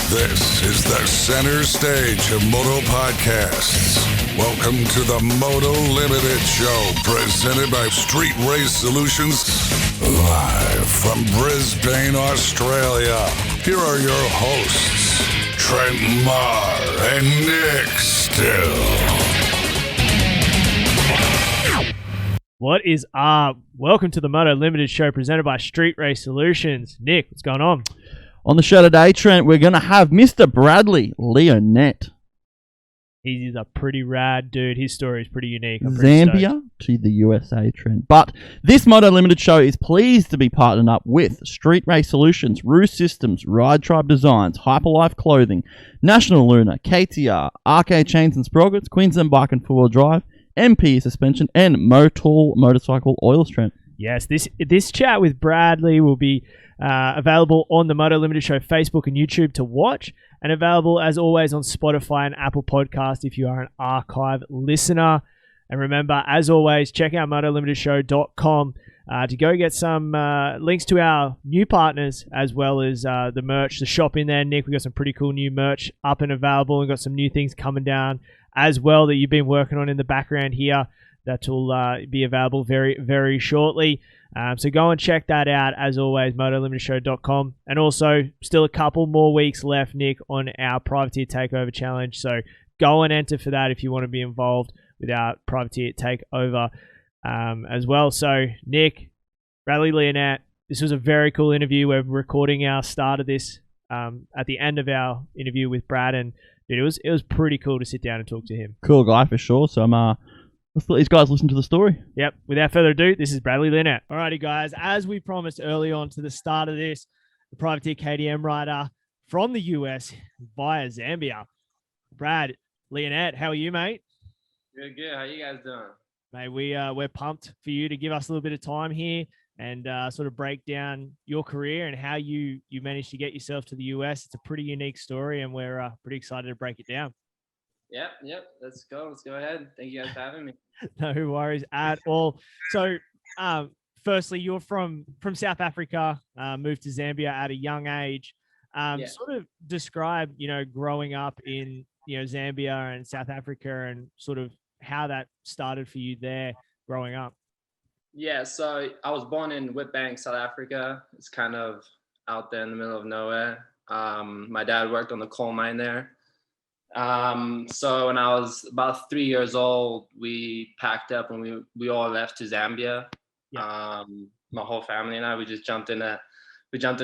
This is the center stage of Moto Podcasts. Welcome to the Moto Limited Show, presented by Street Race Solutions, live from Brisbane, Australia. Here are your hosts, Trent Marr and Nick Still. What is up? Welcome to the Moto Limited Show, presented by Street Race Solutions. Nick, what's going on? On the show today, Trent, we're going to have Mr. Bradley Lionnet. He's a pretty rad dude. His story is pretty unique. Pretty Zambia to the USA, Trent. But this Moto Limited Show is pleased to be partnered up with Street Race Solutions, Roost Systems, Ride Tribe Designs, Hyperlife Clothing, National Luna, KTR, Arcade Chains and Sprockets, Queensland Bike and Four-Wheel Drive, MP Suspension, and Motul Motorcycle Oils, Trent. Yes, this chat with Bradley will be available on the Moto Limited Show Facebook and YouTube to watch, and available as always on Spotify and Apple Podcast if you are an archive listener. And remember, as always, check out MotoLimitedShow.com to go get some links to our new partners, as well as the merch, the shop in there. Nick, we've got some pretty cool new merch up and available. We've got some new things coming down as well that you've been working on in the background here that will be available very, very shortly. So go and check that out, as always, MotoLimitedShow.com. And also, still a couple more weeks left, Nick, on our Privateer Takeover Challenge. So go and enter for that if you want to be involved with our Privateer Takeover as well. So, Nick, Bradley Lionnet, this was a very cool interview. We're recording our start of this at the end of our interview with Brad, and dude, it was pretty cool to sit down and talk to him. Cool guy for sure. So let's let these guys listen to the story. Yep. Without further ado, this is Bradley Lionnet. Alrighty, guys. As we promised early on to the start of this, the Privateer KTM rider from the US via Zambia, Brad Lionnet. How are you, mate? Good. How you guys doing? Mate, we're pumped for you to give us a little bit of time here and sort of break down your career and how you managed to get yourself to the US. It's a pretty unique story, and we're pretty excited to break it down. Yep. Let's go ahead. Thank you guys for having me. No worries at all. So, firstly, you're from South Africa, moved to Zambia at a young age. Sort of describe, growing up in, Zambia and South Africa, and sort of how that started for you there growing up. Yeah, so I was born in Witbank, South Africa. It's kind of out there in the middle of nowhere. My dad worked on the coal mine there. So when I was about 3 years old, we packed up and we all left to Zambia. Yeah. My whole family and I, we jumped in a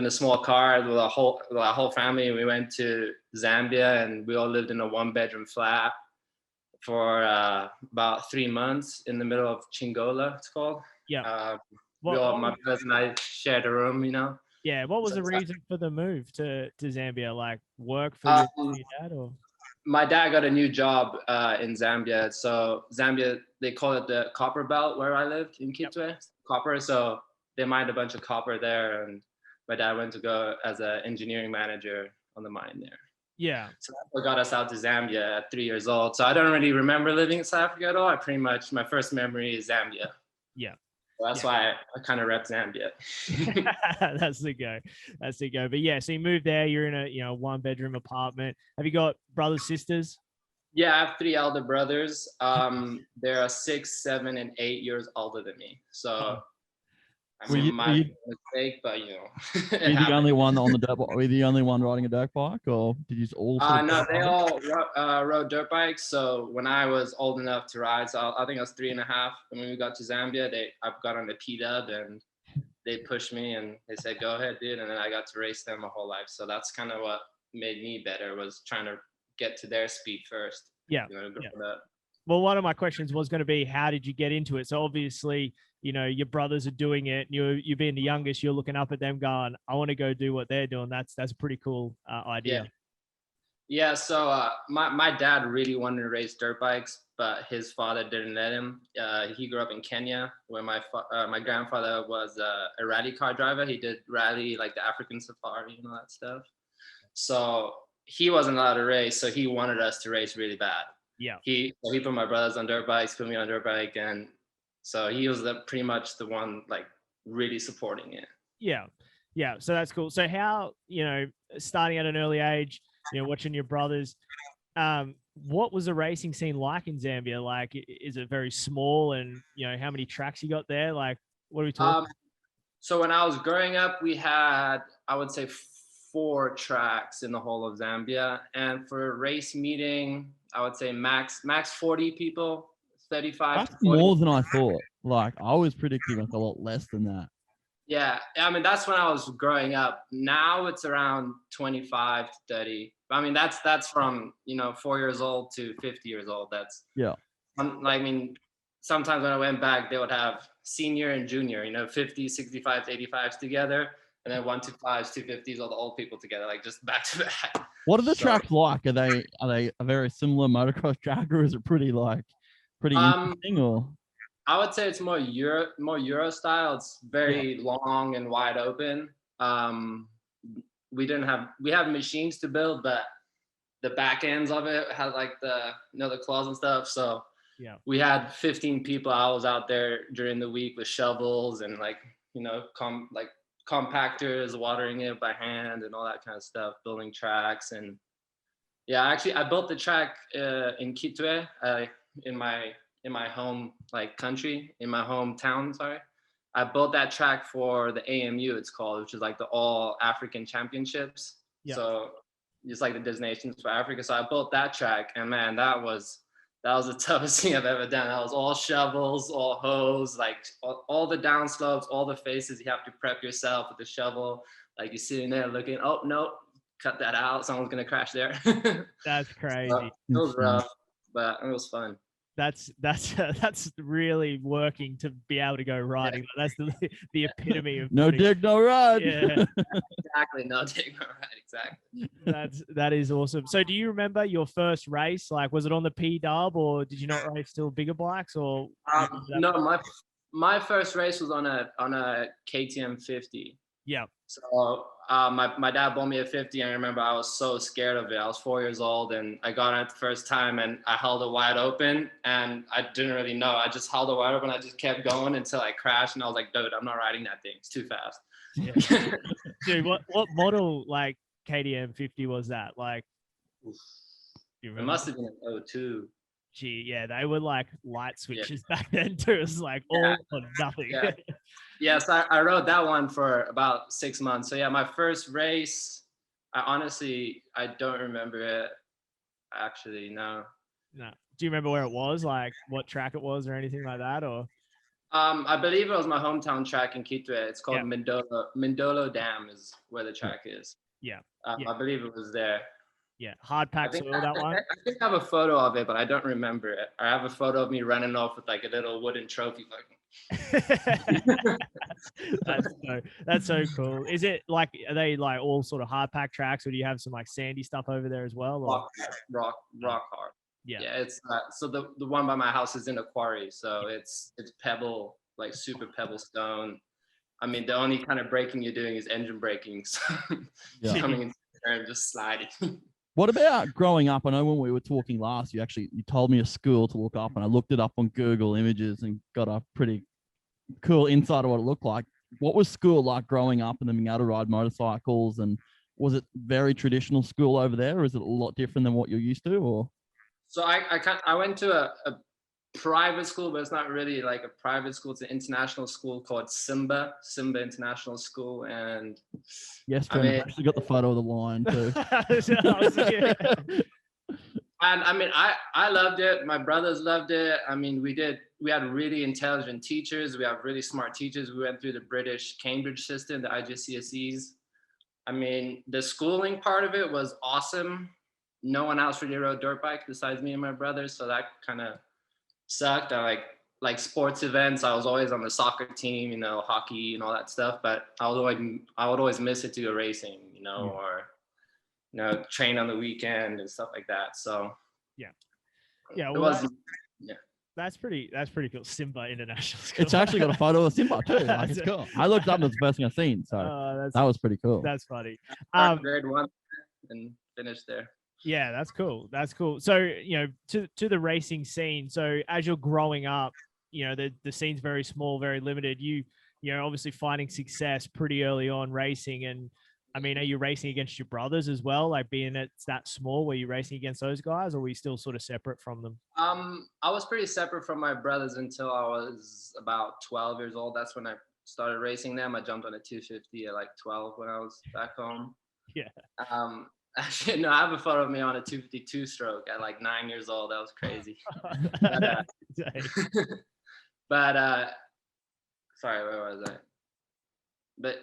small car with our whole family, and we went to Zambia, and we all lived in a 1-bedroom flat for about 3 months in the middle of Chingola, it's called. Yeah. My brothers and I shared a room, Yeah. What was the reason for the move to Zambia? Like work for your dad, or? My dad got a new job in Zambia. So Zambia, they call it the copper belt where I lived in Kitwe. Yep. Copper. So they mined a bunch of copper there, and my dad went to go as an engineering manager on the mine there. Yeah. So that's what got us out to Zambia at 3 years old. So I don't really remember living in South Africa at all. My first memory is Zambia. Yeah. So that's why I kind of rep Zambia. That's the go. But yeah, so you moved there. You're in a 1-bedroom apartment. Have you got brothers, sisters? Yeah, I have 3 elder brothers. They're 6, 7, and 8 years older than me. So my mistake, but Were you the only one on the dirt bike? Were you the only one riding a dirt bike, or did you all? No, they all rode dirt bikes. So when I was old enough to ride, so I think I was 3.5, and when we got to Zambia, I got on the P-Dub, and they pushed me, and they said, "Go ahead, dude." And then I got to race them my whole life. So that's kind of what made me better, was trying to get to their speed first. Yeah. Well, one of my questions was going to be, how did you get into it? So obviously, your brothers are doing it. You being the youngest, you're looking up at them going, I want to go do what they're doing. That's a pretty cool idea. Yeah. So my dad really wanted to race dirt bikes, but his father didn't let him. He grew up in Kenya, where my grandfather was a rally car driver. He did rally, like the African safari and all that stuff. So he wasn't allowed to race. So he wanted us to race really bad. Yeah. He put my brothers on dirt bikes, put me on dirt bike, and so he was pretty much the one like really supporting it. Yeah. So that's cool. So how, starting at an early age, watching your brothers. What was the racing scene like in Zambia? Like, is it very small, and how many tracks you got there? Like, what are we talking? So when I was growing up, we had, I would say, 4 tracks in the whole of Zambia, and for a race meeting, I would say max 40 people, 35 That's to 40. more than I thought. Like, I was predicting like a lot less than that. Yeah, I mean, that's when I was growing up. Now it's around 25 to 30. I mean, that's from 4 years old to 50 years old. That's I mean, sometimes when I went back, they would have senior and junior, 50, 65, 85s together, and then 125s, 250s, all the old people together, like just back to back. What are the tracks like? Are they a very similar motocross track, or is it pretty interesting? Or I would say it's more Euro style. It's very long and wide open. We have machines to build, but the back ends of it had like the claws and stuff. So we had 15 people. I was out there during the week with shovels and compactors, watering it by hand and all that kind of stuff, building tracks. And actually I built the track in Kitwe, in my home country, in my hometown, sorry. I built that track for the AMU, it's called, which is like the All African Championships. So it's like the designations for Africa. So I built that track, and man, that was the toughest thing I've ever done. That was all shovels, all hose, like all the downslopes, all the faces. You have to prep yourself with the shovel. Like you're sitting there looking, oh no, cut that out. Someone's gonna crash there. That's crazy. So it was rough, but it was fun. That's really working to be able to go riding. That's the epitome of no dig, no ride. Yeah, exactly. No dig, no ride. Exactly. That is awesome. So, do you remember your first race? Like, was it on the P Dub, or did you not race still bigger bikes? Or no, my first race was on a KTM 50. Yeah. So my dad bought me a 50, and I remember I was so scared of it. I was 4 years old, and I got on it the first time, and I held it wide open, and I didn't really know. I just held it wide open. I just kept going until I crashed, and I was like, dude, I'm not riding that thing. It's too fast. Yeah. Dude, what model like KTM 50 was that? Like, it must have been an 02. Gee, yeah, they were like light switches back then too. It was like all or nothing. Yes, I rode that one for about 6 months. So my first race, I don't remember it. Actually, no. Do you remember where it was? Like what track it was or anything like that? Or I believe it was my hometown track in Kitwe. It's called Mindolo Dam is where the track is. I believe it was there. Yeah, hard pack soil, that one. I think I have a photo of it, but I don't remember it. I have a photo of me running off with like a little wooden trophy. That's so cool. Is it like, are they like all sort of hard pack tracks, or do you have some like sandy stuff over there as well? Or? Rock hard. Yeah. It's so the one by my house is in a quarry, so it's pebble, like super pebble stone. I mean, the only kind of braking you're doing is engine braking, so coming into the turn, just sliding. What about growing up? I know when we were talking last, you told me a school to look up, and I looked it up on Google Images and got a pretty cool insight of what it looked like. What was school like growing up and then being able to ride motorcycles? And was it very traditional school over there, or is it a lot different than what you're used to? Or so I went to a private school, but it's not really like a private school. It's an international school called Simba International School. And yes, I actually got the photo of the line too. And I mean, I loved it. My brothers loved it. I mean, we had really intelligent teachers. We have really smart teachers. We went through the British Cambridge system, the IGCSEs. I mean, the schooling part of it was awesome. No one else really rode dirt bike besides me and my brothers, so that kind of sucked. I like sports events. I was always on the soccer team, hockey and all that stuff. But I would always miss it to go racing, or train on the weekend and stuff like that. So well, that's pretty cool. Simba International School. It's actually got a photo of Simba too. Like, it's cool. I looked up and it's the first thing I've seen. So that was pretty cool. That's funny. Grade 1 and finished there. Yeah, that's cool. So, to the racing scene. So as you're growing up, the scene's very small, very limited. You're obviously finding success pretty early on racing. And I mean, are you racing against your brothers as well? Like being it's that small, were you racing against those guys, or were you still sort of separate from them? I was pretty separate from my brothers until I was about 12 years old. That's when I started racing them. I jumped on a 250 at like 12 when I was back home. Yeah. Actually, no, I have a photo of me on a 252 stroke at like 9 years old. That was crazy. But, sorry, where was I? But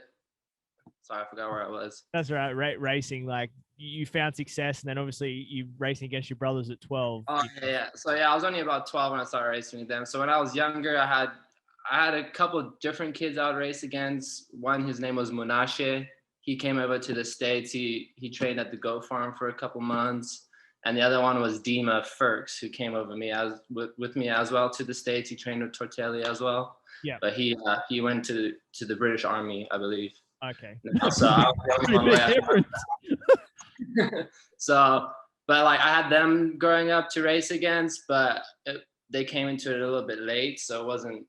sorry, I forgot where I was. That's right. Racing, like you found success, and then obviously you racing against your brothers at 12. Oh yeah. So yeah, I was only about 12 when I started racing with them. So when I was younger, I had a couple different kids I would race against. One, his name was Munashe. He came over to the States. He trained at the goat farm for a couple months. And the other one was Dima Ferks, who came over with me as well to the States. He trained with Tortelli as well. Yeah. But he went to the British Army, I believe. Okay. So I was the only one So, but like I had them growing up to race against, but they came into it a little bit late, so it wasn't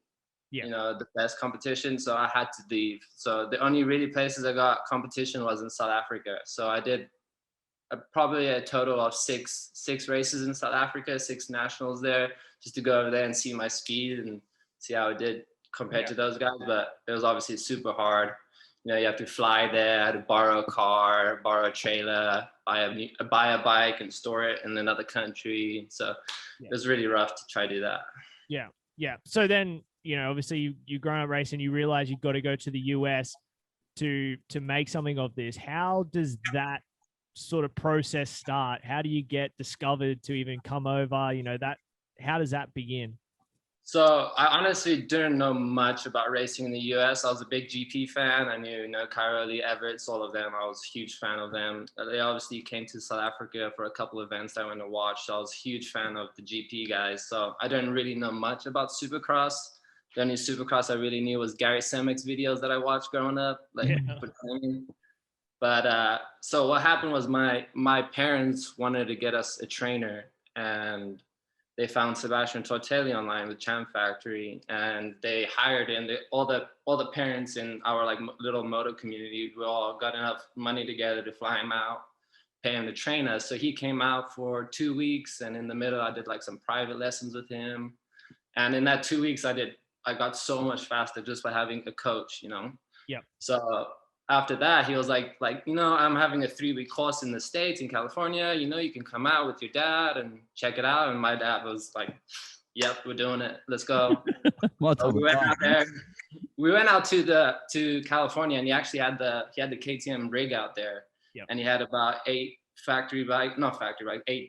the best competition. So I had to leave. So the only really places I got competition was in South Africa. So I did probably a total of six races in South Africa, 6 nationals there, just to go over there and see my speed and see how it did compared to those guys. But it was obviously super hard. You have to fly there, I had to borrow a car, borrow a trailer, buy a bike and store it in another country. So it was really rough to try to do that. Yeah. Yeah. So then, obviously you grown up racing, you realize you've got to go to the US to make something of this. How does that sort of process start? How do you get discovered to even come over? How does that begin? So I honestly didn't know much about racing in the US. I was a big GP fan. I knew, Cairoli, Everett, all of them. I was a huge fan of them. They obviously came to South Africa for a couple of events I went to watch. So I was a huge fan of the GP guys. So I didn't really know much about Supercross. The only Supercross I really knew was Gary Semek's videos that I watched growing up. But so what happened was my parents wanted to get us a trainer, and they found Sebastian Tortelli online, the Champ Factory, and they hired him. All the parents in our like little moto community, we all got enough money together to fly him out, pay him to train us. So he came out for 2 weeks, and in the middle, I did like some private lessons with him. And in that 2 weeks, I got so much faster just by having a coach, Yeah. So after that, he was like, I'm having a 3-week course in the States, in California, you can come out with your dad and check it out. And my dad was like, yep, we're doing it. Let's go. So we went out there. We went out to California, and he actually had the KTM rig out there. Yep. And he had about 8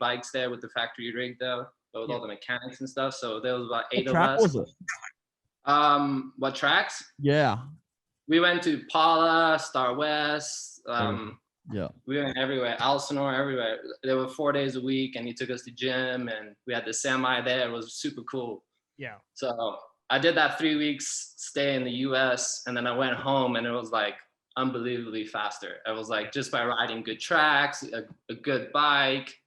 bikes there with the factory rig though, with all the mechanics and stuff. So there was about 8 of us. What track was it? What tracks? Yeah. We went to Paula, Star West. We went everywhere, Elsinore, everywhere. There were 4 days a week, and he took us to gym, and we had the semi there. It was super cool. Yeah. So I did that 3 weeks stay in the US, and then I went home, and it was like unbelievably faster. It was like just by riding good tracks, a good bike.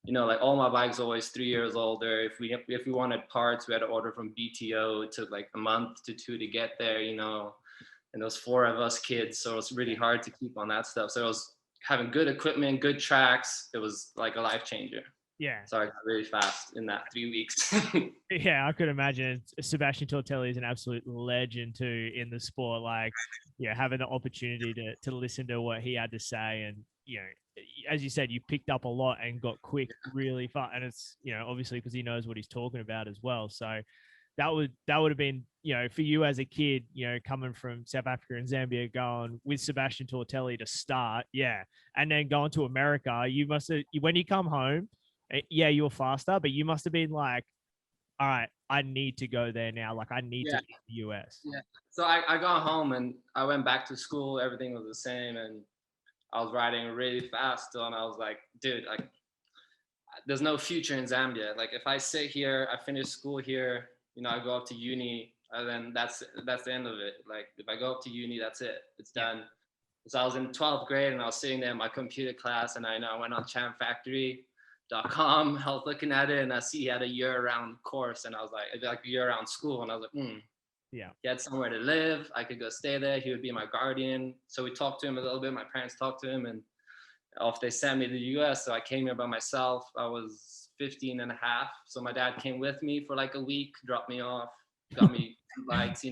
Like all my bikes always 3 years older. If we wanted parts, we had to order from BTO. It took like a month to 2 to get there, and there was 4 of us kids, so it was really hard to keep on that stuff. So it was having good equipment, good tracks. It was like a life changer. Yeah. So I got really fast in that 3 weeks. Yeah, I could imagine. Sebastian Tortelli is an absolute legend too in the sport. Like, having the opportunity to listen to what he had to say, and as you said, you picked up a lot and got quick really fast. And it's obviously because he knows what he's talking about as well. So that would have been, for you as a kid, coming from South Africa and Zambia, going with Sebastian Tortelli to start, and then going to America. You must have, when you come home, you were faster, but you must have been like, all right, I need to go there now. Like I need to get to the US. Yeah. So I got home and I went back to school. Everything was the same, and I was riding really fast still. And I was like, dude, like, there's no future in Zambia. Like if I sit here, I finish school here. I go up to uni, and then that's the end of it. Like if I go up to uni, that's it. It's done. So I was in 12th grade, and I was sitting there in my computer class, and I went on champfactory.com, I was looking at it, and I see he had a year-round course, and I was like year-round school, and I was like, Yeah. He had somewhere to live. I could go stay there. He would be my guardian. So we talked to him a little bit. My parents talked to him, and off they sent me to the US. So I came here by myself. I was 15 and a half. So my dad came with me for like a week, dropped me off, got me bikes,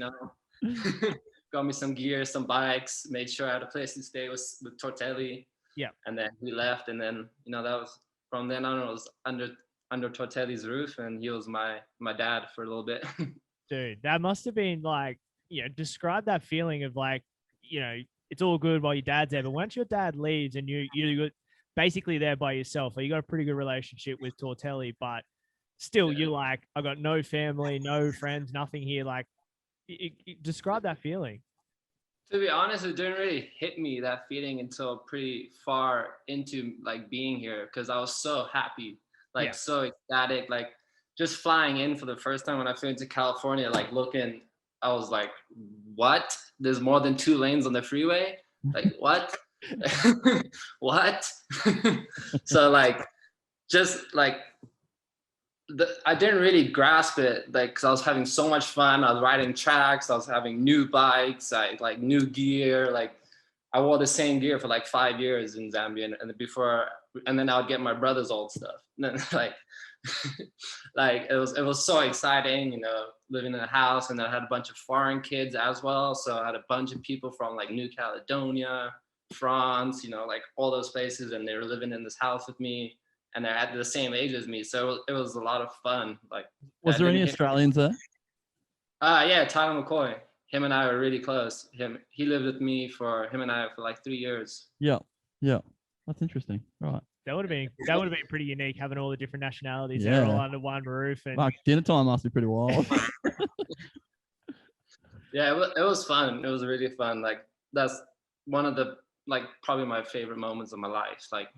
got me some gear, some bikes, made sure I had a place to stay with Tortelli. Yeah. And then he left. And then, that was from then on, it was under Tortelli's roof, and he was my dad for a little bit. Dude, that must have been like, describe that feeling of like, it's all good while your dad's there, but once your dad leaves and you're basically there by yourself, or you got a pretty good relationship with Tortelli, but still you're like, I got no family, no friends, nothing here. Like, describe that feeling. To be honest, it didn't really hit me, that feeling, until pretty far into like being here, because I was so happy, like so ecstatic, like just flying in for the first time when I flew into California, like looking, I was like, what? There's more than 2 lanes on the freeway? Like, what? What? So like, just like, I didn't really grasp it, like, because I was having so much fun. I was riding tracks. I was having new bikes, like new gear. Like, I wore the same gear for like 5 years in Zambia, and then I would get my brother's old stuff. And then like it was so exciting, living in a house, and I had a bunch of foreign kids as well. So I had a bunch of people from like New Caledonia, France, like all those places, and they were living in this house with me. And they're at the same age as me, so it was a lot of fun. Like, was there any Australians there? Yeah, Tyler McCoy. Him and I were really close. He lived with me for like 3 years. Yeah, that's interesting. Right. That would have been pretty unique, having all the different nationalities there all under one roof. And like, dinner time must be pretty wild. Yeah, it was fun. It was really fun. Like, that's one of the, like, probably my favorite moments of my life. Like,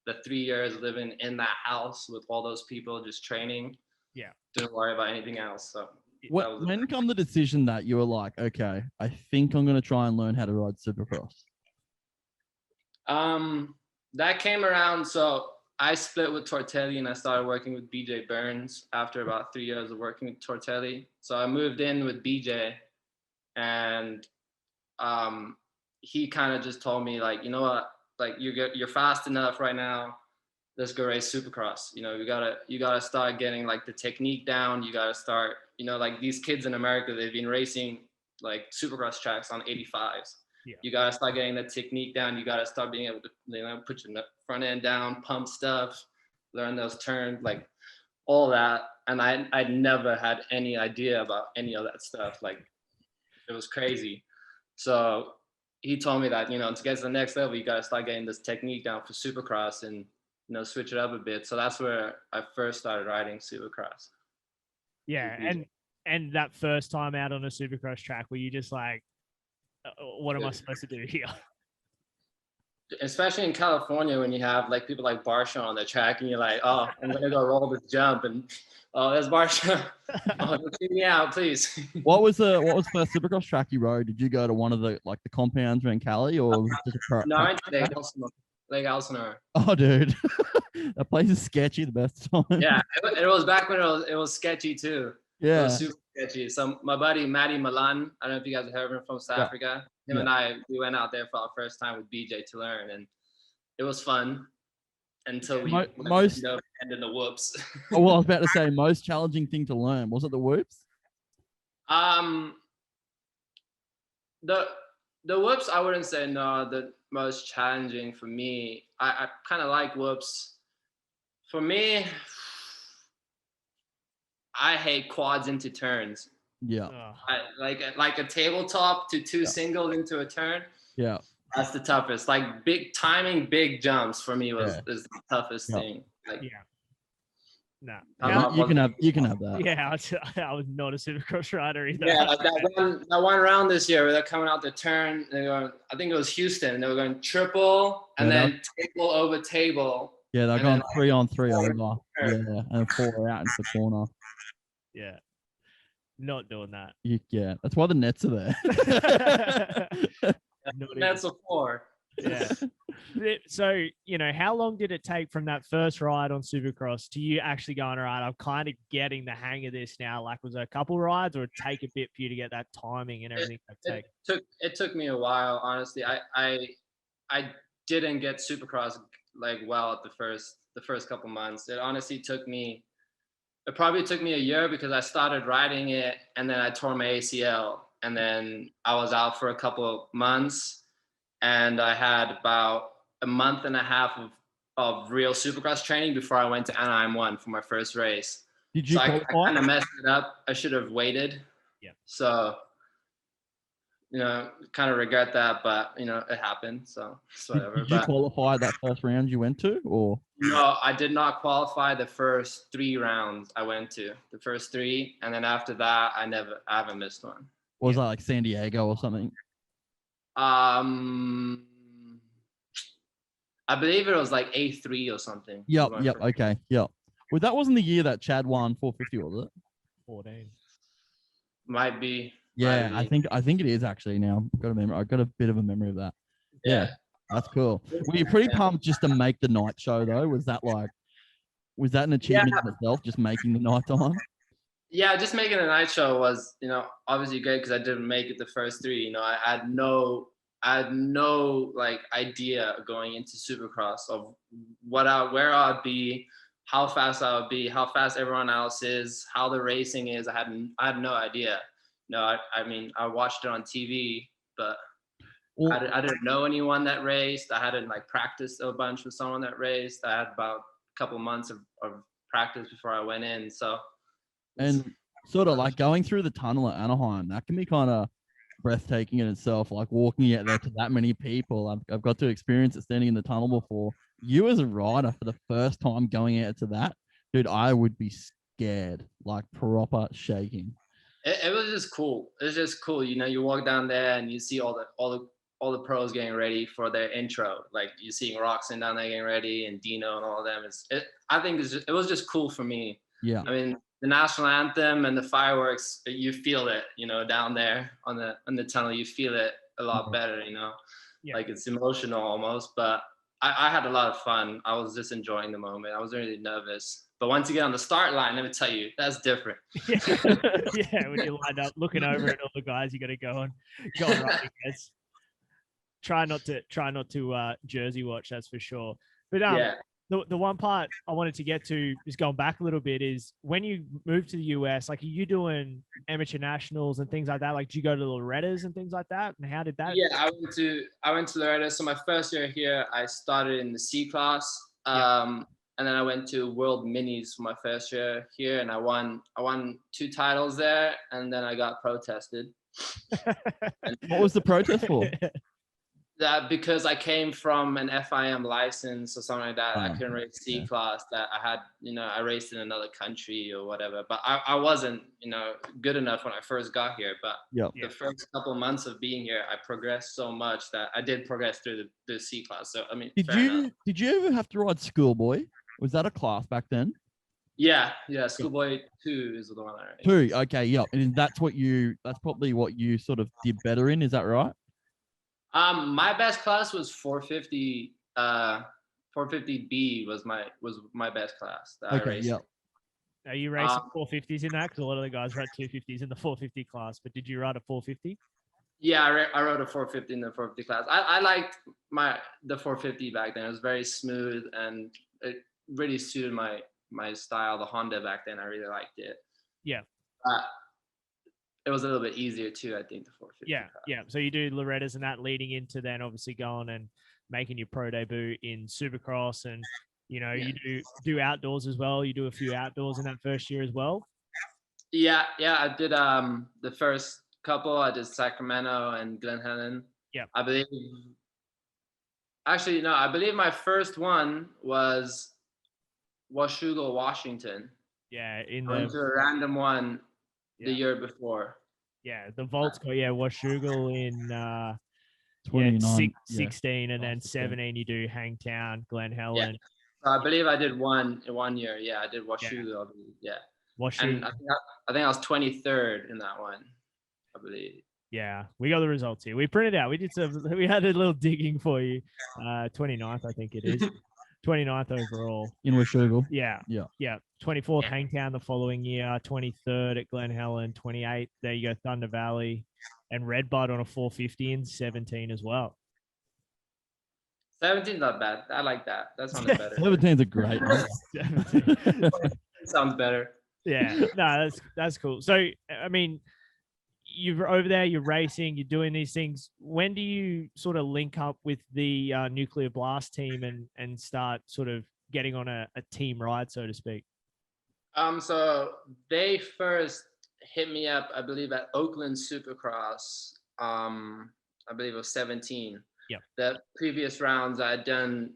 the 3 years living in that house with all those people, just training. Yeah. Didn't worry about anything else. So when come the decision that you were like, okay, I think I'm going to try and learn how to ride Supercross? That came around. So I split with Tortelli and I started working with BJ Burns after about 3 years of working with Tortelli. So I moved in with BJ, and he kind of just told me, like, you know what? Like, you're fast enough right now. Let's go race Supercross. You gotta start getting like the technique down. You gotta start, like these kids in America, they've been racing like Supercross tracks on 85s. Yeah. You gotta start getting the technique down. You gotta start being able to, put your front end down, pump stuff, learn those turns, like all that. And I'd never had any idea about any of that stuff. Like, it was crazy. So he told me that, to get to the next level, you got to start getting this technique down for Supercross and, switch it up a bit. So that's where I first started riding Supercross. Yeah. And that first time out on a Supercross track, were you just like, what am I supposed to do here? Especially in California, when you have like people like Barsha on the track, and you're like, oh, I'm going to go roll this jump, and oh, there's Barsha. Oh, take me out, please. What was the first Supercross track you rode? Did you go to one of the compounds around Cali, or was it just a No, I went to Lake Elsinore. Oh, dude, that place is sketchy the best time. Yeah, it was back when it was sketchy too. Yeah, it was super sketchy. So my buddy Matty Milan, I don't know if you guys have heard of him, from South Africa. Him and I, we went out there for our first time with BJ to learn, and it was fun until we ended the whoops. Oh, well, I was about to say, most challenging thing to learn, was it the whoops? The whoops, I wouldn't say no. The most challenging for me, I kind of like whoops. For me, I hate quads into turns. Yeah. Like a tabletop to two singles into a turn. Yeah. That's the toughest. Like, big timing, big jumps for me is the toughest thing. Like, no. You can have that. Yeah, I was not a Supercross rider either. Yeah, like that one round this year where they're coming out the turn, they're going, I think it was Houston, and they were going triple and then table over table. Yeah, they're going 3-on-3 over. Yeah, and 4 out into the corner. Yeah. Not doing that. Yeah, that's why the nets are there. Nets are 4. Yeah. So, how long did it take from that first ride on Supercross to you actually going, all right, I'm kind of getting the hang of this now? Like, was it a couple rides or take a bit for you to get that timing and everything that take? It took me a while, honestly. I didn't get Supercross like well at the first couple months. It probably took me a year because I started riding it and then I tore my ACL and then I was out for a couple of months and I had about a month and a half of real Supercross training before I went to Anaheim 1 for my first race. Did you So I qualify? kind of messed it up. I should have waited. Yeah. So, kind of regret that, but it happened. So it's whatever. Did you qualify that first round you went to, or? No, I did not qualify the first 3 rounds I went to. The first 3, and then after that, I haven't missed one. Was that like San Diego or something? I believe it was like A3 or something. Yep. Okay. Yep. Well, that wasn't the year that Chad won 450, was it? 14. Might be. Yeah, I think it is actually now. I've got a bit of a memory of that. Yeah. That's cool. Were you pretty pumped just to make the night show though? Was that an achievement in itself, just making the night time? Yeah, just making the night show was, obviously great because I didn't make it the first 3. I had no like idea going into Supercross of where I'd be, how fast I would be, how fast everyone else is, how the racing is. I had no idea. I mean, I watched it on TV, but I didn't know anyone that raced. I hadn't practiced a bunch with someone that raced. I had about a couple months of practice before I went in. So, and sort of like going through the tunnel at Anaheim, that can be kind of breathtaking in itself. Like walking out there to that many people, I've got to experience it standing in the tunnel before. You as a rider for the first time going out to that, dude, I would be scared, like proper shaking. It was just cool. It was just cool. You walk down there and you see all the pros getting ready for their intro. Like you're seeing Roxanne down there getting ready and Dino and all of them. I think it was just cool for me. Yeah. I mean, the national anthem and the fireworks, you feel it, down there on the tunnel. You feel it a lot better, Yeah. Like it's emotional almost. But I had a lot of fun. I was just enjoying the moment. I was really nervous. But once you get on the start line, let me tell you, that's different. Yeah, when you line up, looking over at all the guys, you got to go on right against. Try not to jersey watch, that's for sure. But the one part I wanted to get to, just going back a little bit, is when you moved to the US, like, are you doing amateur nationals and things like that? Like, do you go to Loretta's and things like that? And how did that? Yeah, I went to Loretta. So my first year here, I started in the C class. And then I went to World Minis for my first year here, and I won 2 titles there, and then I got protested. What was the protest for? That because I came from an FIM license or something like that, I couldn't race C class. That I had, I raced in another country or whatever. But I wasn't, good enough when I first got here. But the first couple of months of being here, I progressed so much that I did progress through the C class. So I mean, did you ever have to ride Schoolboy? Was that a class back then? Yeah. Schoolboy 2 is the one I raced. 2, okay, yeah. And that's probably what you sort of did better in, is that right? My best class was 450. 450B was my best class that I raced. Are you racing 450s in that? Because a lot of the guys ride 250s in the 450 class. But did you ride a 450? Yeah, I rode a 450 in the 450 class. I liked the 450 back then. It was very smooth and it really suited my style. The Honda back then, I really liked it. Yeah. It was a little bit easier too, I think, the 450. Yeah. So you do Loretta's and that leading into then obviously going and making your pro debut in Supercross, and you do outdoors as well. You do a few outdoors in that first year as well. Yeah. I did the first couple. I did Sacramento and Glen Helen. Yeah. I believe my first one was Washougal, Washington. Yeah, I went to a random one the year before. Yeah, the Volts got Washougal in 16, and then 17 you do Hangtown, Glen Helen. So I believe I did one in 1 year. Yeah, I did Washougal. Yeah. Washougal. And I think I was 23rd in that one, I believe. Yeah, we got the results here. We printed out. We had a little digging for you. 29th, I think it is. 29th overall. In Washougal. Yeah. Yeah. Yeah. 24th Hangtown the following year, 23rd at Glen Helen, 28th. There you go, Thunder Valley, and Redbud on a 450 and 17 as well. 17 not bad. I like that. That sounded better. 17's a great number. 17. Sounds better. Yeah. No, that's cool. So, I mean, you're over there, you're racing, you're doing these things. When do you sort of link up with the Nuclear Blast team and start sort of getting on a team ride, so to speak? So they first hit me up, I believe, at Oakland Supercross. I believe it was 17. Yeah. The previous rounds I had done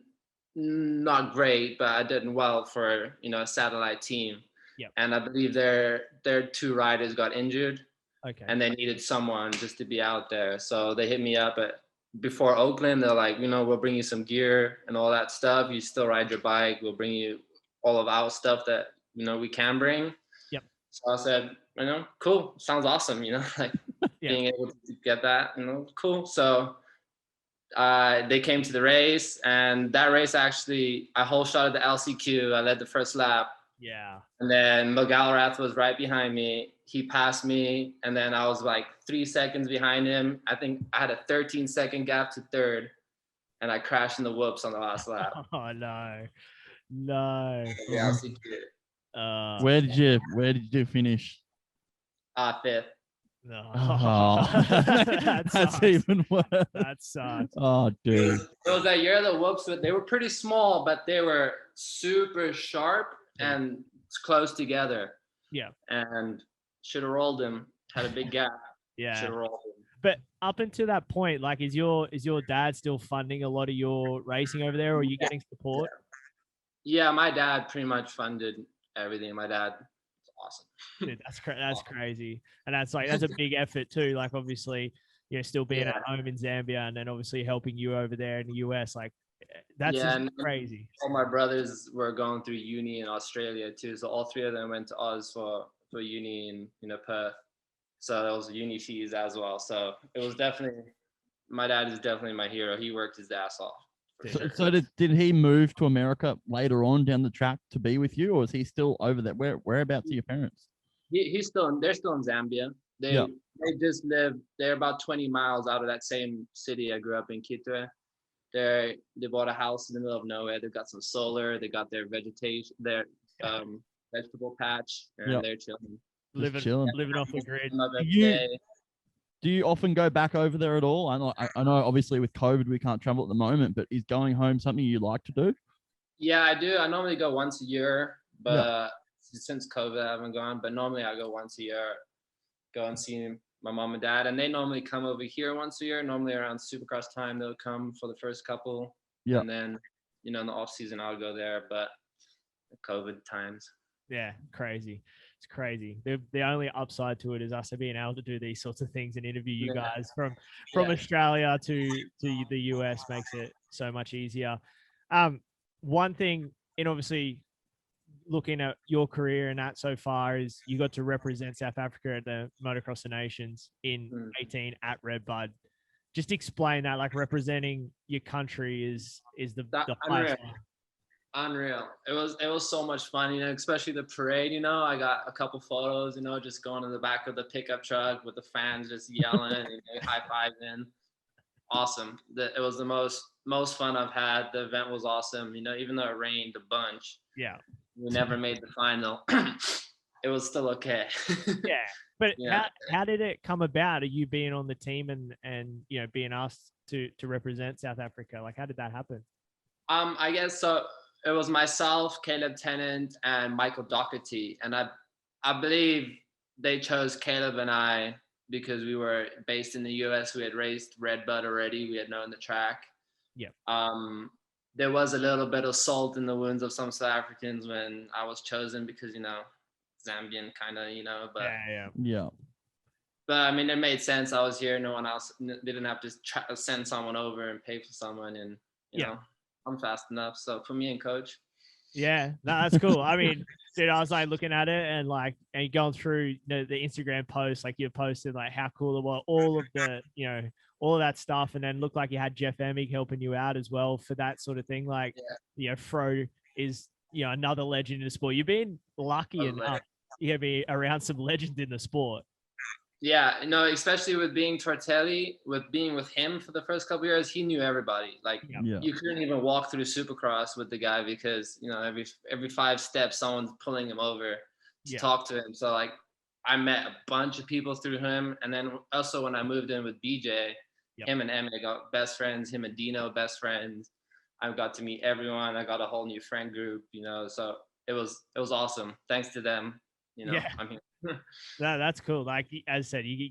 not great, but I did well for a satellite team. Yeah. And I believe their 2 riders got injured. Okay. And they needed someone just to be out there. So they hit me up before Oakland. They're like, we'll bring you some gear and all that stuff. You still ride your bike. We'll bring you all of our stuff that, we can bring. Yep. So I said, cool. Sounds awesome. Like being able to get that, cool. So they came to the race, and that race actually, I whole shot at the LCQ. I led the first lap. Yeah. And then McGallrath was right behind me. He passed me, and then I was like 3 seconds behind him. I think I had a 13-second gap to third, and I crashed in the whoops on the last lap. Oh no. Yeah, Where did you finish? 5th. No. Oh. That's even worse. That sucks. Oh, dude. It was that year of the whoops, but they were pretty small, but they were super sharp and close together. Yeah. And should have rolled him. Had a big gap. Yeah. Should have rolled him. But up until that point, like, is your dad still funding a lot of your racing over there, or are you getting support? Yeah, my dad pretty much funded everything. My dad is awesome. Dude, that's crazy, and that's a big effort too. Like, obviously, still being at home in Zambia, and then obviously helping you over there in the US. Like, that's just crazy. All my brothers were going through uni in Australia too, so all 3 of them went to Oz for uni in Perth. So there was uni fees as well. So it was definitely, my dad is definitely my hero. He worked his ass off. So did he move to America later on down the track to be with you, or is he still over there? Whereabouts are your parents? They're still in Zambia. They just live, they're about 20 miles out of that same city I grew up in, Kitwe. They bought a house in the middle of nowhere. They've got some solar. They got their vegetation, their vegetable patch, and they're chilling. Living off the grid. Do you often go back over there at all? I know obviously with COVID we can't travel at the moment, but is going home something you like to do? Yeah, I do. I normally go once a year, but since COVID I haven't gone. But normally I go once a year, go and see my mom and dad, and they normally come over here once a year. Normally around Supercross time they'll come for the first couple, and then in the off season I'll go there. But the COVID times. Yeah, crazy. It's crazy. The only upside to it is us being able to do these sorts of things and interview you guys from Australia to the US makes it so much easier. One thing, and obviously looking at your career and that so far, is you got to represent South Africa at the Motocross of Nations in 18 at Redbud. Just explain that, like, representing your country is the highest. Unreal. It was so much fun, especially the parade, I got a couple photos, just going in the back of the pickup truck with the fans just yelling and high-fiving. Awesome. It was the most fun I've had. The event was awesome, even though it rained a bunch. Yeah. We never made the final. It was still okay. Yeah. But how did it come about? Are you being on the team and being asked to represent South Africa? Like, how did that happen? I guess so. It was myself, Caleb Tennant, and Michael Doherty. And I believe they chose Caleb and I because we were based in the US. We had raced Redbud already. We had known the track. Yeah. There was a little bit of salt in the wounds of some South Africans when I was chosen because, Zambian kind of, but yeah. But I mean, it made sense. I was here. No one else. They didn't have to send someone over and pay for someone. And, you know, I'm fast enough. So for me and coach. Yeah, no, that's cool. I mean, dude, I was like looking at it and like, and going through the Instagram posts, like you posted like how cool it was, all of the, all of that stuff. And then looked like you had Jeff Emig helping you out as well for that sort of thing. Like, Fro is, another legend in the sport. You've been lucky enough to be around some legends in the sport. Yeah, especially with being Tortelli, with being with him for the first couple of years, he knew everybody. Like you couldn't even walk through Supercross with the guy because every 5 steps someone's pulling him over to talk to him. So like I met a bunch of people through him, and then also when I moved in with BJ, him and Emmett got best friends. Him and Dino best friends. I got to meet everyone. I got a whole new friend group. So it was awesome. Thanks to them, I'm here. That's cool. Like as I said, you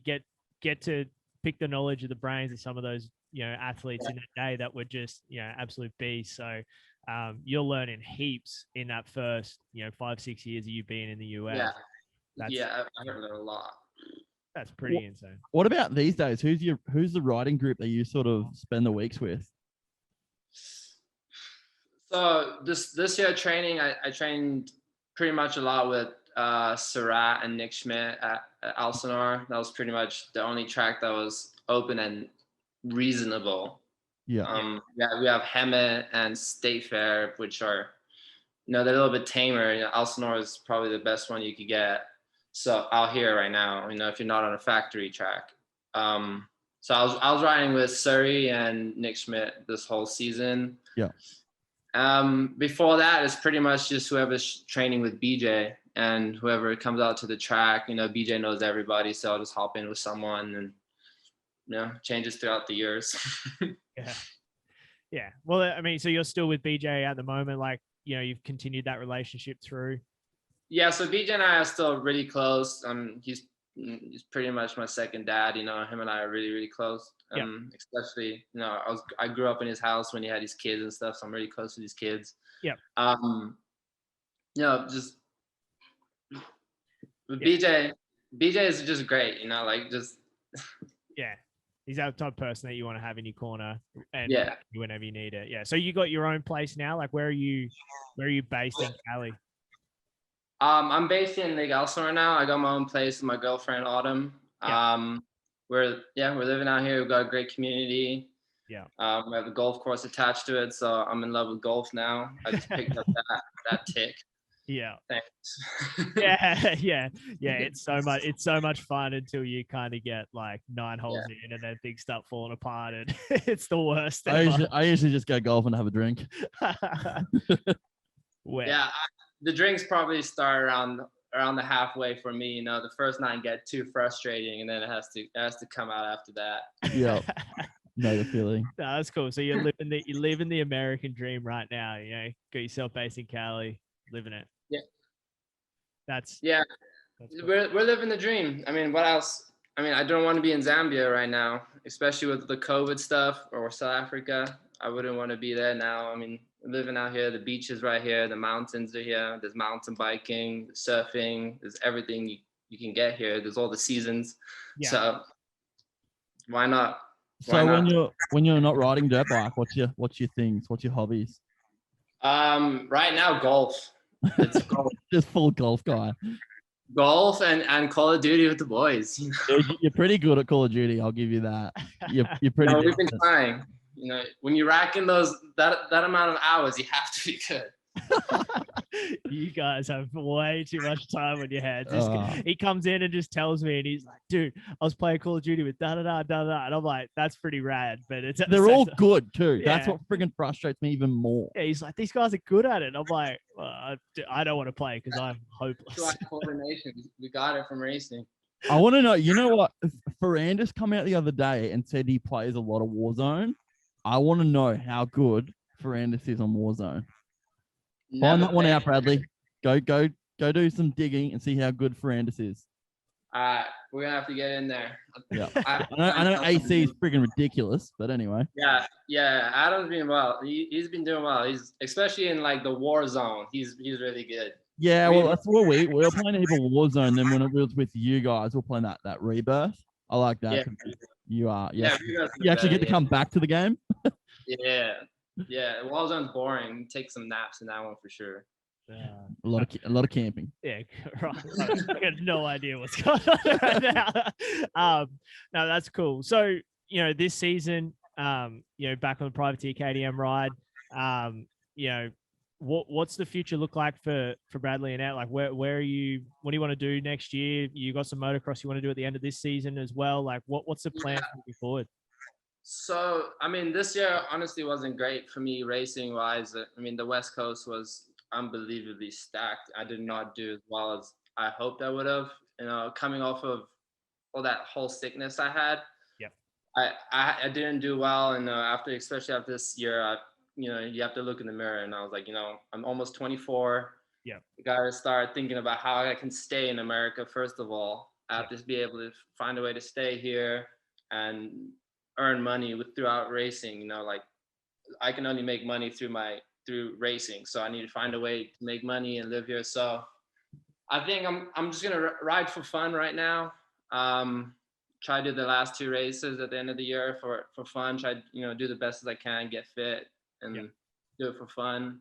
get to pick the knowledge of the brains of some of those athletes in that day that were just absolute beasts. So you're learning heaps in that first 5-6 years of you being in the US. I learned a lot. That's pretty insane. What about these days? Who's the riding group that you sort of spend the weeks with? So this year training, I trained pretty much a lot with Surratt and Nick Schmidt at Elsinore. That was pretty much the only track that was open and reasonable. We have Hemet and State Fair, which are they're a little bit tamer. Elsinore is probably the best one you could get. So out here right now, if you're not on a factory track. So I was riding with Surrey and Nick Schmidt this whole season. Yeah. Before that, it's pretty much just whoever's training with BJ. And whoever comes out to the track, BJ knows everybody, so I'll just hop in with someone, and changes throughout the years. Yeah. Well, I mean, so you're still with BJ at the moment, like you've continued that relationship through. Yeah. So BJ and I are still really close. He's pretty much my second dad. Him and I are really, really close. Especially, I grew up in his house when he had his kids and stuff, so I'm really close to his kids. Yeah. Just. BJ is just great, he's that type of person that you want to have in your corner and whenever you need it. So you got your own place now. Like where are you based in Cali? I'm based in Lake Elsinore now. I got my own place with my girlfriend Autumn. We're living out here. We've got a great community. We have a golf course attached to it, so I'm in love with golf now. I just picked up that tick. Yeah. Thanks. Yeah. It's so much fun until you kind of get like 9 holes in and then things start falling apart and it's the worst. I usually just go golf and have a drink. The drinks probably start around the halfway for me. The first 9 get too frustrating, and then it has to come out after that. Yeah. Know the feeling. No, that's cool. So you're living the American dream right now. Got yourself based in Cali, living it. That's cool. We're living the dream. I mean, what else? I mean, I don't want to be in Zambia right now, especially with the COVID stuff, or South Africa. I wouldn't want to be there now. I mean, living out here, the beach is right here, the mountains are here. There's mountain biking, surfing. There's everything you can get here. There's all the seasons. So why not? When you're not riding dirt bike, what's your things? What's your hobbies? Right now, golf. It's golf. Just full golf guy. Golf and Call of Duty with the boys. You're pretty good at Call of Duty. I'll give you that. You're pretty. Good. We've been trying. When you're racking that amount of hours, you have to be good. You guys have way too much time on your hands. He comes in and just tells me, and he's like, "Dude, I was playing Call of Duty with da da da da da," and I'm like, "That's pretty rad." But they're all good too. Yeah. That's what friggin' frustrates me even more. Yeah, he's like, "These guys are good at it." I'm like, "I don't want to play because I'm hopeless." Coordination, we got it from racing. I want to know. You know what? Ferrandis come out the other day and said he plays a lot of Warzone. I want to know how good Ferrandis is on Warzone. Find that one out, Bradley. Go do some digging and see how good Ferrandis is. We're gonna have to get in there. Yeah, I know AC is freaking ridiculous, but anyway. Yeah. Adam's been well. He's been doing well. He's especially in like the war zone. He's really good. Yeah, well, that's what we were playing a heap of Warzone. Then when it was with you guys, we're playing that Rebirth. I like that. You actually get to come back to the game. Yeah, Warzone's boring. Take some naps in that one for sure. A lot of camping. Yeah, right. I got no idea what's going on right now. No, that's cool. So, this season, back on the privateer KTM ride, what's the future look like for Bradley Lionnet? Like, where are you? What do you want to do next year? You got some motocross you want to do at the end of this season as well. Like, what's the plan moving forward? So, I mean, this year honestly wasn't great for me racing wise. I mean, the West Coast was unbelievably stacked. I did not do as well as I hoped I would have. Coming off of all that whole sickness I had, I didn't do well. And especially after this year, you have to look in the mirror. And I was like, I'm almost 24. Yeah, got to start thinking about how I can stay in America. First of all, I have to be able to find a way to stay here and earn money throughout racing. Like I can only make money through racing, so I need to find a way to make money and live here. So I think I'm just gonna ride for fun right now. Try to do the last 2 races at the end of the year for fun. Try do the best as I can, get fit, and do it for fun,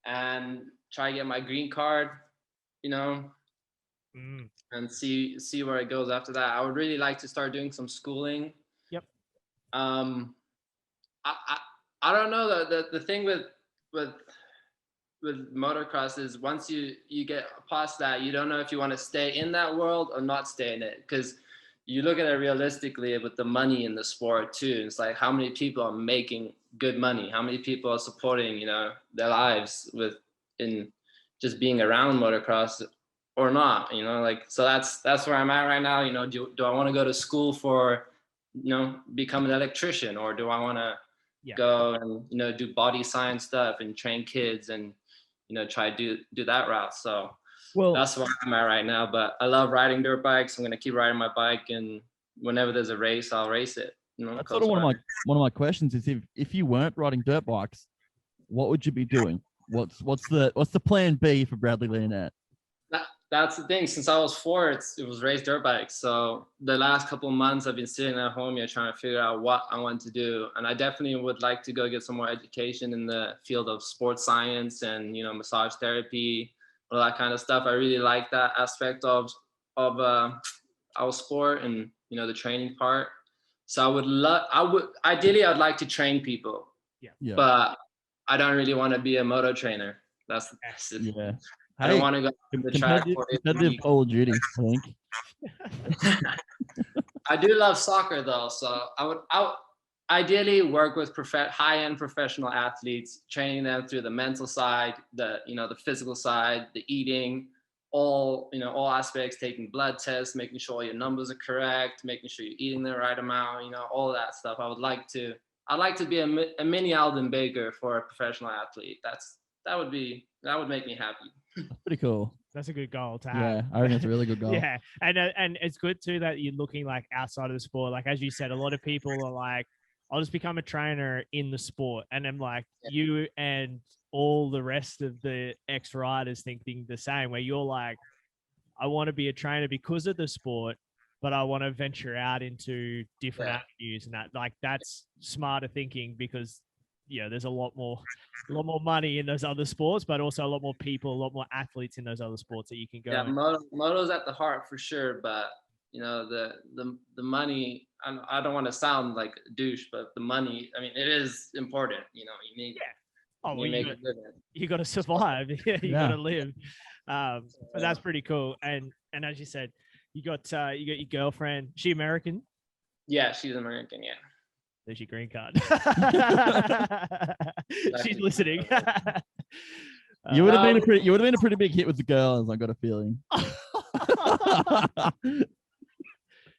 and try to get my green card. And see where it goes after that. I would really like to start doing some schooling. I don't know. The thing with motocross is once you get past that, you don't know if you want to stay in that world or not stay in it, because you look at it realistically with the money in the sport too. It's like how many people are making good money, how many people are supporting their lives in just being around motocross or not. So that's where I'm at right now. Do I want to go to school for become an electrician, or do I want to go and do body science stuff and train kids and try to do that route? So that's where I'm at right now. But I love riding dirt bikes. I'm gonna keep riding my bike, and whenever there's a race, I'll race it. That's sort of one of my questions is if you weren't riding dirt bikes, what would you be doing? What's the plan B for Bradley Lionnet? That's the thing. Since I was 4, it was race dirt bikes. So the last couple of months, I've been sitting at home here trying to figure out what I want to do. And I definitely would like to go get some more education in the field of sports science and massage therapy, all that kind of stuff. I really like that aspect of our sport and the training part. So ideally I'd like to train people. Yeah. But I don't really want to be a moto trainer. That's yeah. I don't want to go to the track for it. Competitive Call of Duty, I think. I do love soccer though, so I would ideally work with high-end professional athletes, training them through the mental side, the physical side, the eating, all aspects, taking blood tests, making sure your numbers are correct, making sure you're eating the right amount, all that stuff. I'd like to be a mini Alden Baker for a professional athlete. That would make me happy. That's pretty cool. That's a good goal to have. Yeah, I think it's a really good goal. Yeah, and it's good too that you're looking like outside of the sport. Like as you said, a lot of people are like, I'll just become a trainer in the sport, and I'm like, you and all the rest of the ex-riders thinking the same. Where you're like, I want to be a trainer because of the sport, but I want to venture out into different avenues, and that's smarter thinking because there's a lot more money in those other sports, but also a lot more people, a lot more athletes in those other sports that you can go. Yeah, moto's at the heart for sure, but the money. I don't want to sound like a douche, but the money. I mean, it is important. You need. Yeah. Oh, well, you got to survive. You got to live. But that's pretty cool. And as you said, you got your girlfriend. She American? Yeah, she's American. Yeah. There's your green card. She's listening. You would have been a pretty big hit with the girls. I got a feeling.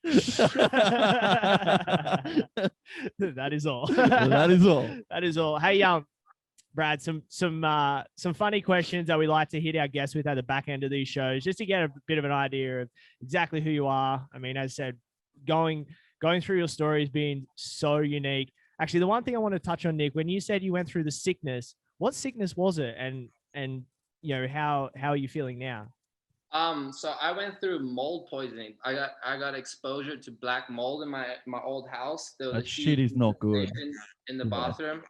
That is all. That is all. That is all. Hey, Brad, some funny questions that we like to hit our guests with at the back end of these shows, just to get a bit of an idea of exactly who you are. I mean, as I said, going through your story has been so unique. Actually, the one thing I want to touch on, Nick, when you said you went through the sickness, what sickness was it? And how are you feeling now? So I went through mold poisoning. I got exposure to black mold in my old house. There was that shit is not good in the bathroom.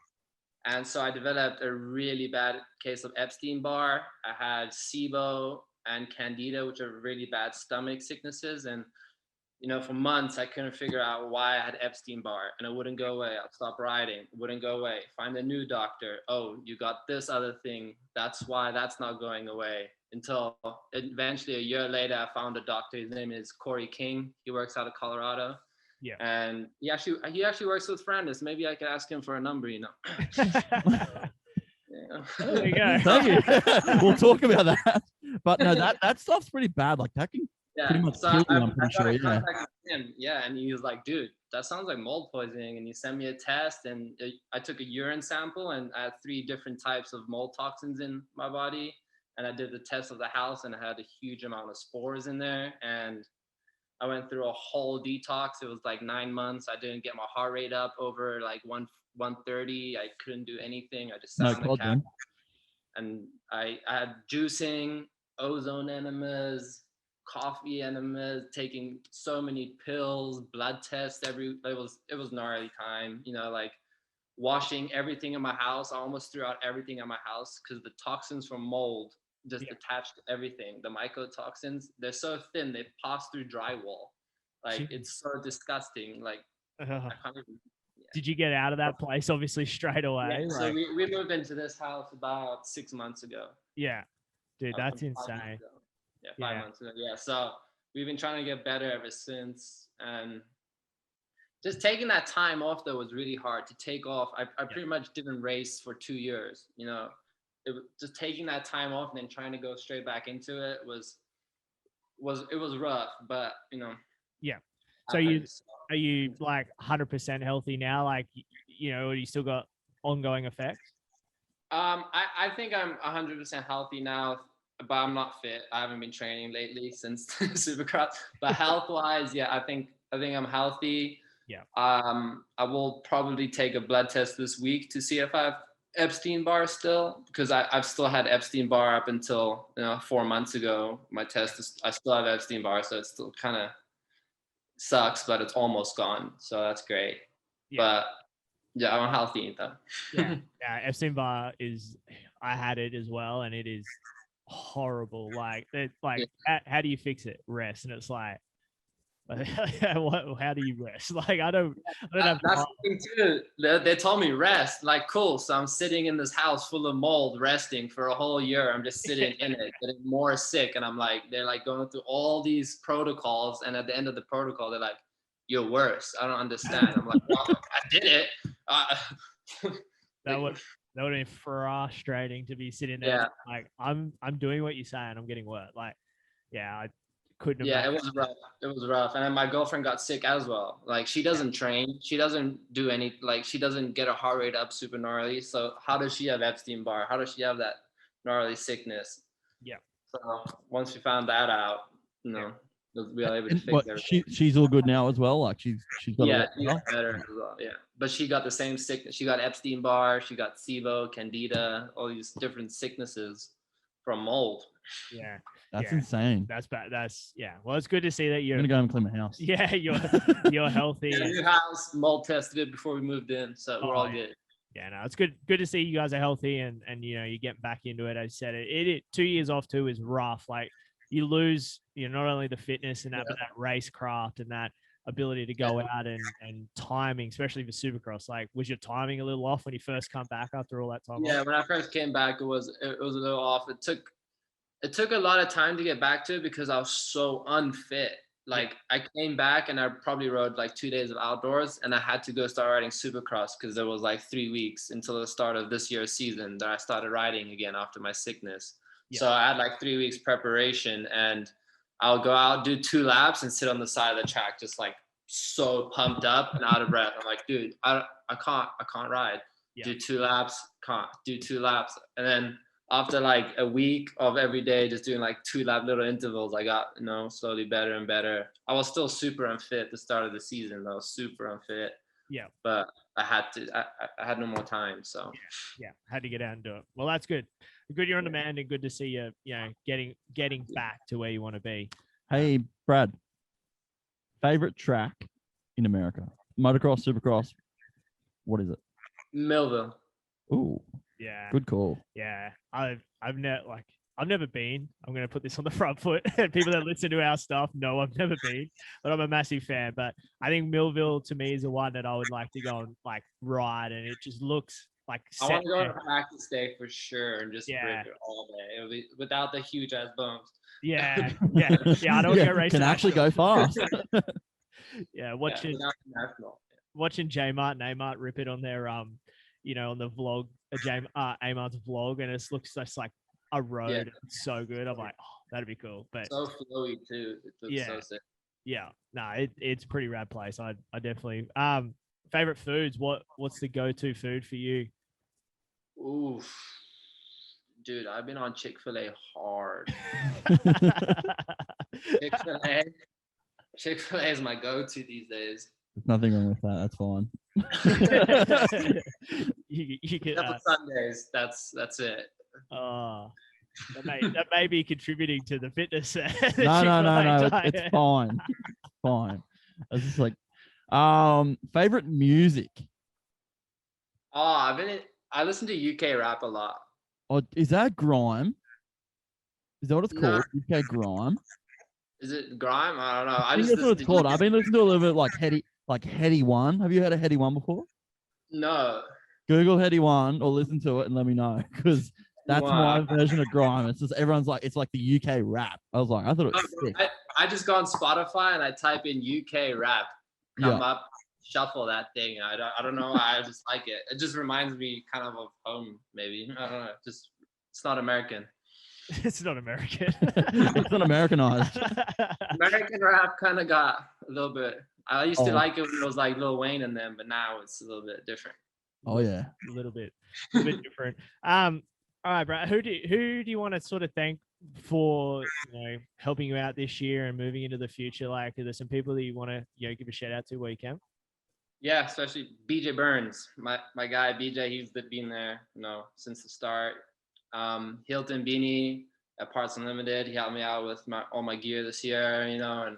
And so I developed a really bad case of Epstein-Barr. I had SIBO and Candida, which are really bad stomach sicknesses. And, you know, for months, I couldn't figure out why I had Epstein-Barr, and it wouldn't go away. I'd stop riding, it wouldn't go away. Find a new doctor. Oh, you got this other thing. That's why that's not going away. Until eventually a year later, I found a doctor. His name is Corey King. He works out of Colorado. Yeah. And he actually works with Frandis. Maybe I could ask him for a number, you know. Yeah. There you go. Thank you. We'll talk about that. But no, that stuff's pretty bad. Like that can pretty much kill you, I'm pretty sure. Yeah. Him. Yeah. And he was like, dude, that sounds like mold poisoning. And he sent me a test, and I took a urine sample, and I had 3 different types of mold toxins in my body. And I did the test of the house, and I had a huge amount of spores in there. And I went through a whole detox. It was like 9 months. I didn't get my heart rate up over like 130. I couldn't do anything. I just sat on the couch. And I had juicing, ozone enemas, coffee enemas, taking so many pills, blood tests. It was gnarly time. You know, like washing everything in my house. I almost threw out everything in my house because the toxins from mold just attached to everything. The mycotoxins, they're so thin, they pass through drywall. Like, it's so disgusting. Like, I can't even, Did you get out of that place obviously straight away? Yeah, so we moved into this house about 6 months ago. Yeah. Dude, that's insane. Yeah, 5 months ago. Yeah. So we've been trying to get better ever since. And just taking that time off though was really hard to take off. I pretty much didn't race for 2 years, you know. It was just taking that time off and then trying to go straight back into it was rough, but you know. Yeah. So are you like 100% healthy now? Like, you know, or you still got ongoing effects? I think I'm 100% healthy now, but I'm not fit. I haven't been training lately since Supercross. But health-wise, yeah, I think I'm healthy. Yeah. I will probably take a blood test this week to see if I have Epstein-Barr still, because I've still had Epstein-Barr up until 4 months ago. My test is, I still have Epstein-Barr, so it still kind of sucks, but it's almost gone, so that's great. Yeah. But yeah, I'm healthy though. Yeah, Epstein-Barr is, I had it as well, and it is horrible. Like, how do you fix it? Rest, and it's like, how do you rest? Like, I don't have. That's the thing too. They told me rest. Like, cool. So I'm sitting in this house full of mold, resting for a whole year. I'm just sitting in it, getting more sick, and I'm like, they're like going through all these protocols, and at the end of the protocol, they're like, "You're worse." I don't understand. I'm like, well, I did it. That would have been frustrating to be sitting there. Yeah. Like, I'm doing what you say, and I'm getting worse. Like, yeah, I couldn't have. Yeah, it was rough. It was rough. And then my girlfriend got sick as well. Like, she doesn't train. She doesn't do any, like, she doesn't get her heart rate up super gnarly. So how does she have Epstein-Barr? How does she have that gnarly sickness? Yeah. So once we found that out, we were able to fix everything. She's all good now as well. Like, she's got she's better as well. Yeah. But she got the same sickness. She got Epstein-Barr. She got SIBO, Candida, all these different sicknesses from mold. Yeah. That's insane. That's bad. Well, it's good to see that you're gonna go and clean my house. Yeah, you're healthy. Yeah, new house, mold tested it before we moved in, so we're all good. Yeah, no, it's good to see you guys are healthy and you're getting back into it. As I said, it 2 years off too is rough. Like, you lose not only the fitness and that, but that racecraft and that ability to go out and timing, especially for Supercross. Like, was your timing a little off when you first come back after all that time? Yeah, when I first came back, it was a little off. It took a lot of time to get back to it because I was so unfit. Like, I came back and I probably rode like 2 days of outdoors, and I had to go start riding Supercross because there was like 3 weeks until the start of this year's season that I started riding again after my sickness. Yeah. So I had like 3 weeks preparation, and I'll go out, do 2 laps, and sit on the side of the track just like so pumped up and out of breath. I'm like, dude, I can't ride. Yeah. Do 2 laps, can't do 2 laps. And then after like a week of every day just doing like 2 lap little intervals, I got slowly better and better. I was still super unfit at the start of the season. I was super unfit. Yeah. But I had no more time. So yeah, had to get out and do it. Well, that's good. Good you're on demand, and good to see you, getting back to where you want to be. Hey, Brad, favorite track in America? Motocross, Supercross, what is it? Millville. Ooh, Yeah. good call. Yeah. I've never been. I'm going to put this on the front foot. People that listen to our stuff know I've never been, but I'm a massive fan. But I think Millville to me is the one that I would like to go and like ride, and it just looks like I want to go there. on a practice day for sure and just Yeah. rip it all day. It'll be without the huge ass bumps. Yeah. Yeah. I don't want to go racing. Can actually go fast. Yeah. Watching without the national. watching J Mart and A Mart rip it on their on the vlog, A Mart's vlog, and it looks just like a road. Yeah. It's so good. I'm like, oh, that'd be cool. But So flowy too. It looks so sick. yeah, no, it's a pretty rad place. I definitely favorite foods. What's the go-to food for you? Oof. Dude, I've been on Chick-fil-A hard. Chick-fil-A. Chick-fil-A is my go-to these days. There's nothing wrong with that. That's fine. you can, Except for Sundays. That's it. that may be contributing to the fitness. No. Chick-fil-A It's diet. fine. Fine. It's just like, favorite music. Oh, I listen to UK rap a lot. Oh, is that grime? Is that what it's No. called? UK grime. Is it grime? I don't know. I think that's what it's called. I've been listening to a little bit like Heady One. Have you heard of Heady One before? No. Google Heady One or listen to it and let me know, because that's my version of grime. It's just everyone's like, it's like the UK rap. I was like, I thought it was sick. I just go on Spotify and I type in UK rap, come up, shuffle that thing. I don't know why. I just like it. It just reminds me kind of home, maybe. I don't know. Just it's not American. It's not American. It's not Americanized. American rap kind of got a little bit. I used to like it when it was like Lil Wayne and them, but now it's a little bit different. Oh yeah, a little bit different. All right, Brad. Who do you want to sort of thank for helping you out this year and moving into the future? Like, are there some people that you want to give a shout out to where you can? Yeah, especially BJ Burns, my guy BJ. He's been there, since the start. Hilton Beanie at Parts Unlimited. He helped me out with all my gear this year, and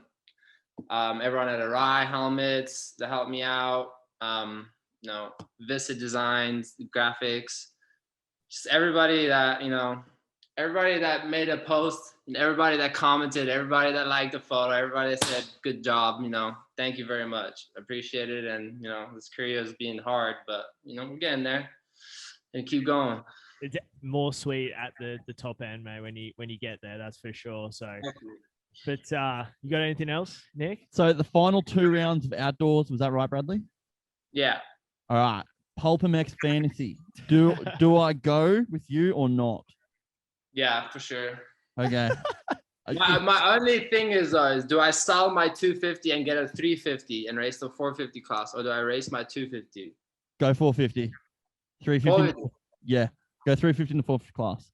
everyone at Arai Helmets that helped me out. Vista Designs, graphics, just everybody that made a post, and everybody that commented, everybody that liked the photo, everybody that said good job, thank you very much. Appreciate it. And this career is being hard, but we're getting there and keep going. It's more sweet at the top end, mate, when you get there, that's for sure. So but you got anything else, Nick? So the final 2 rounds of outdoors, was that right, Bradley? Yeah. All right. Pulp MX Fantasy. Do I go with you or not? Yeah, for sure. Okay. My only thing is do I sell my 250 and get a 350 and race the 450 class, or do I race my 250? Go 450. 350. Yeah. Go 350 in the 450 class.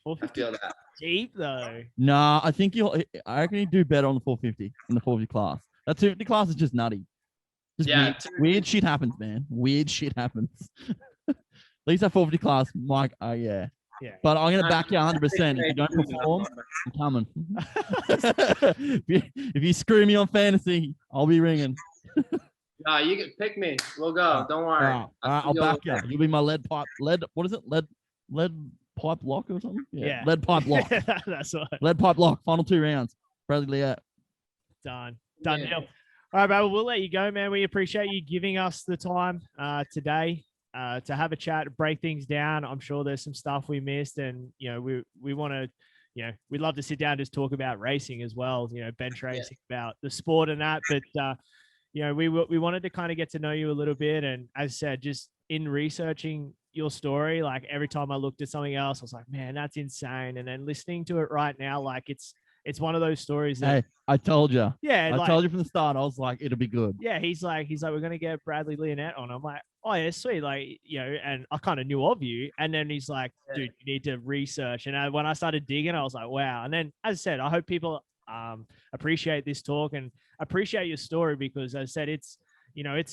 450 I feel that. Deep though. Nah, I reckon you do better on the 450 in the 450 class. That 250 class is just nutty. Just weird shit happens, man. Weird shit happens. At least that 450 class, Mike. Yeah. But I'm gonna back you 100%. If you don't perform, I'm coming. if you screw me on fantasy, I'll be ringing. No, you can pick me. We'll go. Don't worry. All right, I'll back you. You'll be my lead pipe. What is it? Lead pipe lock or something? Yeah. Lead pipe lock. That's right. Lead pipe lock. Final 2 rounds. Bradley Lionnet. Done deal. All right, bro. We'll let you go, man. We appreciate you giving us the time today to have a chat, break things down. I'm sure there's some stuff we missed, and we want to, we'd love to sit down and just talk about racing as well. Bench racing, about the sport and that. But we wanted to kind of get to know you a little bit, and as I said, just in researching your story, like every time I looked at something else, I was like, man, that's insane. And then listening to it right now, like it's one of those stories that, hey, I told you. Yeah, I told you from the start. I was like, it'll be good. Yeah, he's like, we're gonna get Bradley Lionnet on. I'm like, oh yeah, sweet. Like, and I kind of knew of you. And then he's like, dude, you need to research. And when I started digging, I was like, wow. And then, as I said, I hope people appreciate this talk and appreciate your story, because as I said, it's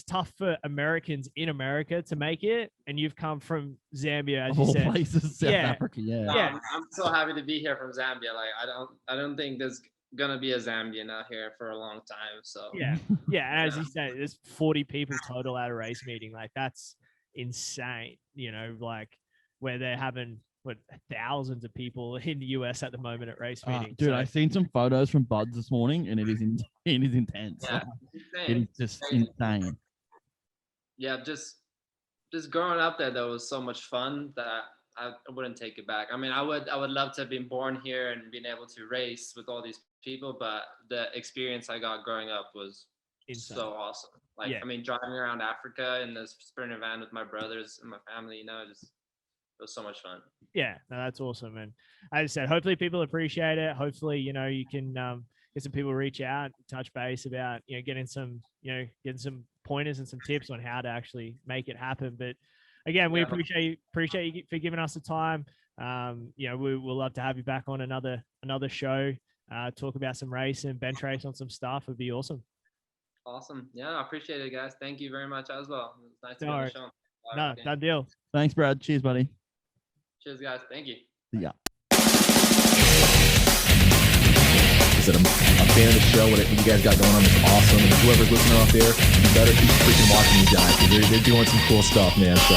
tough for Americans in America to make it, and you've come from Zambia, as you said. Places, South Africa, yeah. I'm so happy to be here from Zambia. Like, I don't think there's gonna be a Zambian out here for a long time. So yeah. And as you said, there's 40 people total at a race meeting. Like, that's insane. like where they're having thousands of people in the US at the moment at race meetings. Dude, So, I've seen some photos from Buds this morning, and it is intense. Yeah, It is just insane. Yeah, just growing up there though was so much fun that I wouldn't take it back. I mean, I would love to have been born here and been able to race with all these people, but the experience I got growing up was insane. so awesome. Like, Yeah. I mean, driving around Africa in the Sprinter van with my brothers and my family, it was so much fun. Yeah, no, that's awesome. And as I said, hopefully people appreciate it. Hopefully, you can get some people reach out, touch base about, getting some pointers and some tips on how to actually make it happen. But again, we appreciate you for giving us the time. We'll love to have you back on another show, talk about some race and bench race on some stuff. It'd be awesome. Awesome. Yeah, I appreciate it, guys. Thank you very much as well. It was nice to be on the show. No, done deal. Thanks, Brad. Cheers, buddy. Cheers, guys. Thank you. Yeah. I'm a fan of the show. What you guys got going on is awesome. And whoever's listening out there, you better keep freaking watching these guys because they're doing some cool stuff, man. So